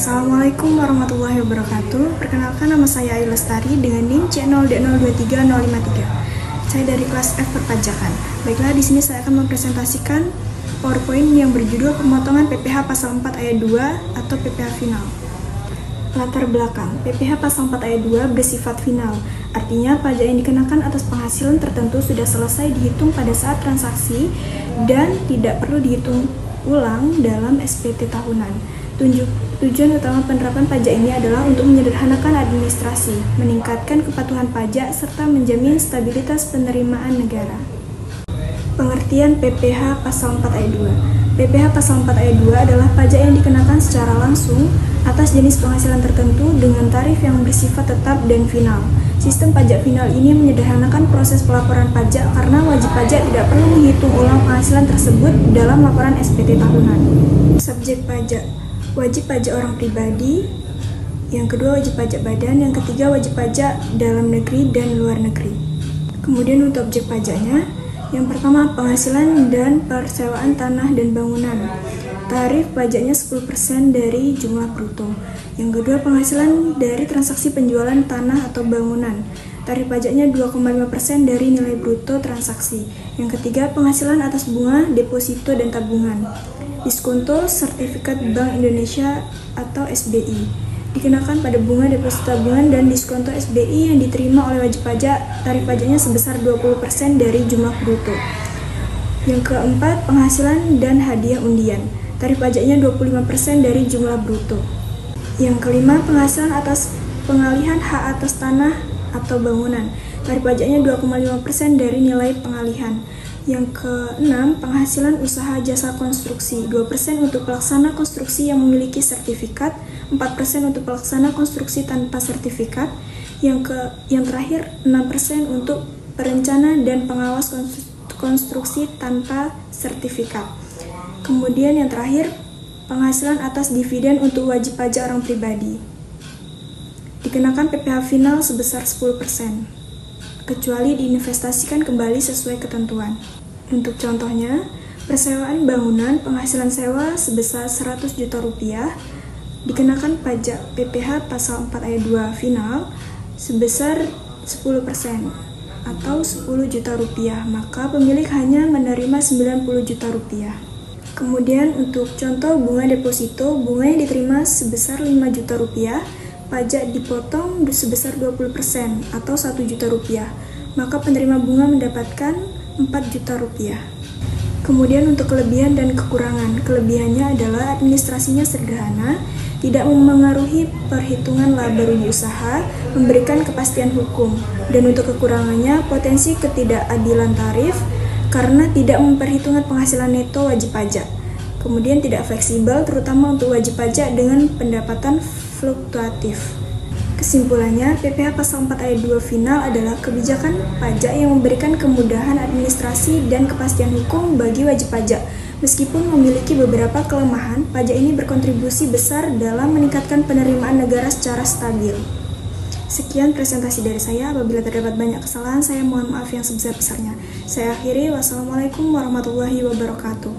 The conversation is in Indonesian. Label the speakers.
Speaker 1: Assalamualaikum warahmatullahi wabarakatuh. Perkenalkan, nama saya Ayu Lestari dengan NIM C0D023053. Saya dari kelas F Perpajakan. Baiklah, di sini saya akan mempresentasikan PowerPoint yang berjudul pemotongan PPh pasal 4 ayat 2 atau PPh final. Latar belakang, PPh pasal 4 ayat 2 bersifat final. Artinya, pajak yang dikenakan atas penghasilan tertentu sudah selesai dihitung pada saat transaksi dan tidak perlu dihitung ulang dalam SPT tahunan. Tujuan utama penerapan pajak ini adalah untuk menyederhanakan administrasi, meningkatkan kepatuhan pajak, serta menjamin stabilitas penerimaan negara. Pengertian PPh pasal 4 ayat 2. PPh pasal 4 ayat 2 adalah pajak yang dikenakan secara langsung atas jenis penghasilan tertentu dengan tarif yang bersifat tetap dan final. Sistem pajak final ini menyederhanakan proses pelaporan pajak karena wajib pajak tidak perlu menghitung ulang penghasilan tersebut dalam laporan SPT tahunan. Subjek pajak, wajib pajak orang pribadi, yang kedua wajib pajak badan, yang ketiga wajib pajak dalam negeri dan luar negeri. Kemudian untuk objek pajaknya, yang pertama penghasilan dan persewaan tanah dan bangunan. Tarif pajaknya 10% dari jumlah bruto. Yang kedua penghasilan dari transaksi penjualan tanah atau bangunan. Tarif pajaknya 2,5% dari nilai bruto transaksi. Yang ketiga penghasilan atas bunga, deposito dan tabungan. Diskonto sertifikat Bank Indonesia atau SBI dikenakan pada bunga, deposito tabungan dan diskonto SBI yang diterima oleh wajib pajak. Tarif pajaknya sebesar 20% dari jumlah bruto. Yang keempat, penghasilan dan hadiah undian. Tarif pajaknya 25% dari jumlah bruto. Yang kelima, penghasilan atas pengalihan hak atas tanah atau bangunan. Tarif pajaknya 2,5% dari nilai pengalihan. Yang keenam, penghasilan usaha jasa konstruksi, 2% untuk pelaksana konstruksi yang memiliki sertifikat, 4% untuk pelaksana konstruksi tanpa sertifikat, yang terakhir 6% untuk perencana dan pengawas konstruksi tanpa sertifikat. Kemudian yang terakhir, penghasilan atas dividen untuk wajib pajak orang pribadi. Dikenakan PPh final sebesar 10%. Kecuali diinvestasikan kembali sesuai ketentuan. Untuk contohnya, persewaan bangunan penghasilan sewa sebesar 100 juta rupiah dikenakan pajak PPh pasal 4 ayat 2 final sebesar 10% atau 10 juta rupiah, maka pemilik hanya menerima 90 juta rupiah. Kemudian untuk contoh bunga deposito, bunga yang diterima sebesar 5 juta rupiah, pajak dipotong sebesar 20% atau 1 juta rupiah, maka penerima bunga mendapatkan 4 juta rupiah. Kemudian untuk kelebihan dan kekurangan, kelebihannya adalah administrasinya sederhana, tidak memengaruhi perhitungan laba rugi usaha, memberikan kepastian hukum, dan untuk kekurangannya potensi ketidakadilan tarif karena tidak memperhitungkan penghasilan neto wajib pajak. Kemudian tidak fleksibel, terutama untuk wajib pajak dengan pendapatan fluktuatif. Kesimpulannya, PPh pasal 4 ayat 2 final adalah kebijakan pajak yang memberikan kemudahan administrasi dan kepastian hukum bagi wajib pajak. Meskipun memiliki beberapa kelemahan, pajak ini berkontribusi besar dalam meningkatkan penerimaan negara secara stabil. Sekian presentasi dari saya. Apabila terdapat banyak kesalahan, saya mohon maaf yang sebesar-besarnya. Saya akhiri. Wassalamualaikum warahmatullahi wabarakatuh.